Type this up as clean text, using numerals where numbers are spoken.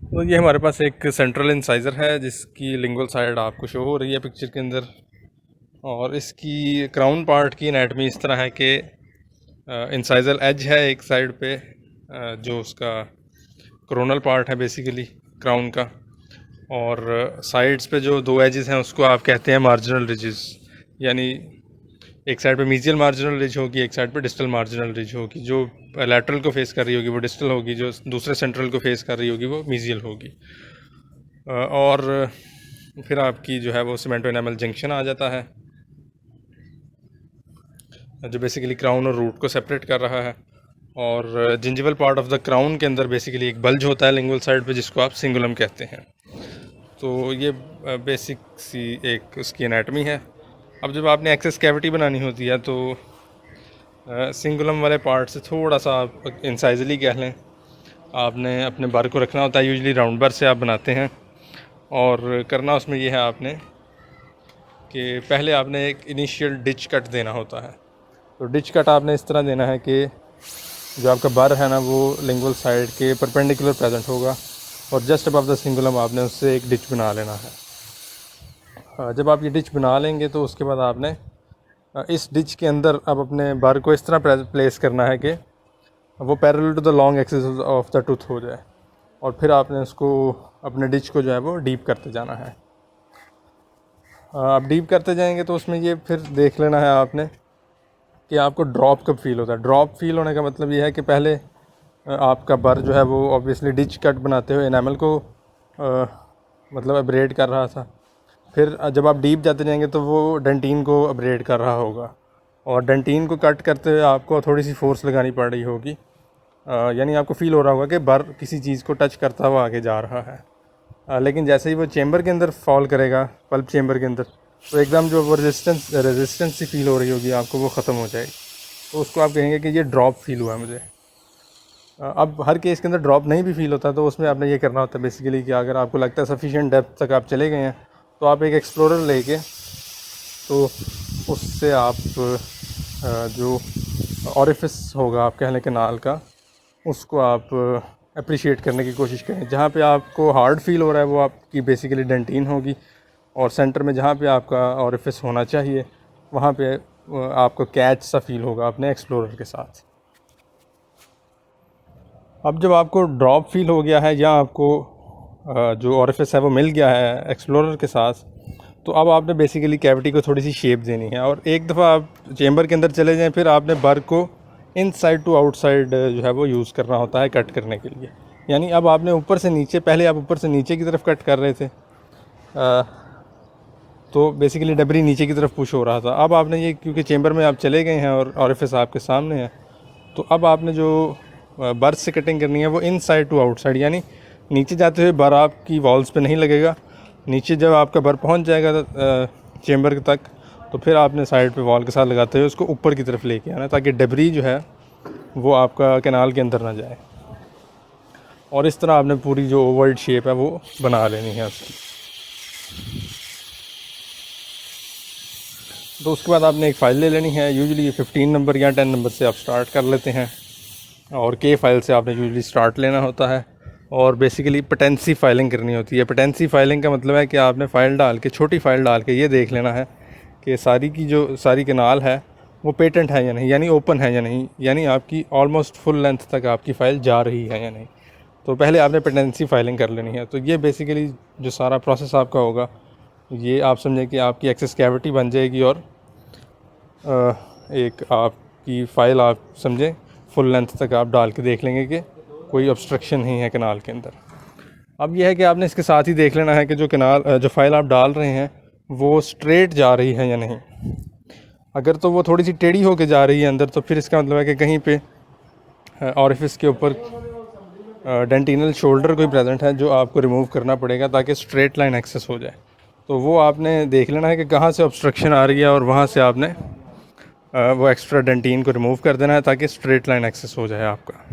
तो ये हमारे पास एक सेंट्रल इंसाइज़र है जिसकी लिंगुअल साइड आपको शो हो रही है पिक्चर के अंदर। और इसकी क्राउन पार्ट की एनाटमी इस तरह है कि इंसाइज़र एज है एक साइड पे, जो उसका कोरोनल पार्ट है बेसिकली क्राउन का। और साइड्स पे जो दो एजेस हैं उसको आप कहते हैं मार्जिनल रिजेस। यानी एक साइड पे मीजियल मार्जिनल रिज होगी, एक साइड पे डिस्टल मार्जिनल रिज होगी। जो लैटरल को फेस कर रही होगी वो डिस्टल होगी, जो दूसरे सेंट्रल को फेस कर रही होगी वो मीजियल होगी। और फिर आपकी जो है वो सीमेंटो एनामल जंक्शन आ जाता है जो बेसिकली क्राउन और रूट को सेपरेट कर रहा है। और gingival part of the crown के अंदर बेसिकली एक बल्ज होता है लिंगुअल साइड पे जिसको आप सिंगुलम कहते हैं। तो ये बेसिक सी एक उसकी एनाटमी है। अब जब आपने एक्सेस कैविटी बनानी होती है तो सिंगुलम वाले पार्ट से थोड़ा सा आप इंसाइजली कह लें, आपने अपने बर को रखना होता है। यूजुअली राउंड बर से आप बनाते हैं और करना उसमें ये है आपने कि पहले आपने एक इनिशियल डिच कट देना होता है। तो डिच कट आपने इस तरह देना है कि जो आपका बर है ना वो लिंगुअल साइड के परपेंडिकुलर प्रेजेंट होगा और जस्ट अबव द सिंगुलम आपने उससे एक डिच बना लेना है। जब आप ये डिच बना लेंगे तो उसके बाद आपने इस डिच के अंदर अब अपने बर को इस तरह प्लेस करना है कि वो parallel to the long axis of the tooth हो जाए। और फिर आपने उसको अपने डिच को जो है वो डीप करते जाना है। आप डीप करते जाएंगे तो उसमें ये फिर देख लेना है आपने कि आपको ड्रॉप कब फील होता है। ड्रॉप फील होने का मतलब ये है कि पहले आपका बर जो है वो ऑब्वियसली डिच कट बनाते हुए एनामल को मतलब अब्रेड कर रहा था। फिर जब आप डीप जाते जाएंगे तो वो डेंटीन को अब्रेड कर रहा होगा और डेंटीन को कट करते हुए आपको थोड़ी सी फोर्स लगानी पड़ रही होगी। यानी आपको फील हो रहा होगा कि बर किसी चीज़ को टच करता हुआ आगे जा रहा है। लेकिन जैसे ही वो चेंबर के अंदर फॉल करेगा, पल्प चेंबर के अंदर, तो एकदम जो वो रेजिस्टेंस सी फील हो रही होगी आपको वो ख़त्म हो जाएगी। तो उसको आप कहेंगे कि ये ड्रॉप फील हुआ है मुझे। अब हर केस के अंदर ड्रॉप नहीं भी फील होता तो उसमें आपने ये करना होता है बेसिकली कि अगर आपको लगता है सफिशिएंट डेप्थ तक आप चले गए हैं तो आप एक एक्सप्लोरर लेके तो उससे आप जो ऑरिफिस होगा आप कह लें कैनाल का, उसको आप अप्रिशिएट करने की कोशिश करें। जहाँ पे आपको हार्ड फील हो रहा है वो आपकी बेसिकली डेंटीन होगी और सेंटर में जहाँ पे आपका ऑरिफिस होना चाहिए वहाँ पे आपको कैच सा फील होगा अपने एक्सप्लोरर के साथ। अब जब आपको ड्रॉप फील हो गया है या आपको जो ऑरिफिस है वो मिल गया है एक्सप्लोरर के साथ, तो अब आपने बेसिकली कैविटी को थोड़ी सी शेप देनी है। और एक दफ़ा आप चेंबर के अंदर चले जाएं फिर आपने बर को इनसाइड टू आउटसाइड जो है वो यूज़ करना होता है कट करने के लिए। यानी अब आपने ऊपर से नीचे, पहले आप ऊपर से नीचे की तरफ कट कर रहे थे तो बेसिकली डबरी नीचे की तरफ पुश हो रहा था। अब आपने ये क्योंकि चेंबर में आप चले गए हैं और ऑरिफिस आपके सामने है, तो अब आपने जो बर से कटिंग करनी है वो इनसाइड टू आउटसाइड, यानी नीचे जाते हुए बर आपकी वॉल्स पे नहीं लगेगा। नीचे जब आपका बर पहुंच जाएगा चेंबर तक तो फिर आपने साइड पे वॉल के साथ लगाते हुए उसको ऊपर की तरफ लेके आना ताकि डबरी जो है वो आपका कैनाल के अंदर ना जाए। और इस तरह आपने पूरी जो ओवल शेप है वो बना लेनी है उसकी। तो उसके बाद आपने एक फ़ाइल ले लेनी है। यूजुअली 15 नंबर या 10 नंबर से आप स्टार्ट कर लेते हैं और के फाइल से आपने यूजुअली स्टार्ट लेना होता है और बेसिकली पेटेंसी फाइलिंग करनी होती है। पेटेंसी फाइलिंग का मतलब है कि आपने फ़ाइल डाल के, छोटी फ़ाइल डाल के ये देख लेना है कि सारी की जो सारी कैनाल है वो पेटेंट है या नहीं, यानी ओपन है या नहीं, यानी आपकी ऑलमोस्ट फुल लेंथ तक आपकी फ़ाइल जा रही है या नहीं। तो पहले आपने पेटेंसी फाइलिंग कर लेनी है। तो ये बेसिकली जो सारा प्रोसेस आपका होगा ये आप समझें कि आपकी एक्सेस कैविटी बन जाएगी और एक आपकी फ़ाइल आप समझें फुल लेंथ तक आप डाल के देख लेंगे कि कोई ऑब्स्ट्रक्शन नहीं है कैनाल के अंदर। अब यह है कि आपने इसके साथ ही देख लेना है कि जो कैनाल जो फ़ाइल आप डाल रहे हैं वो स्ट्रेट जा रही है या नहीं। अगर तो वो थोड़ी सी टेढ़ी होके जा रही है अंदर तो फिर इसका मतलब है कि कहीं पे ऑरिफिस के ऊपर डेंटिनल शोल्डर कोई प्रेजेंट है जो आपको रिमूव करना पड़ेगा ताकि स्ट्रेट लाइन एक्सेस हो जाए। तो वो आपने देख लेना है कि कहाँ से ऑब्स्ट्रक्शन आ रही है और वहाँ से आपने वो एक्स्ट्रा डेंटीन को रिमूव कर देना है ताकि स्ट्रेट लाइन एक्सेस हो जाए आपका।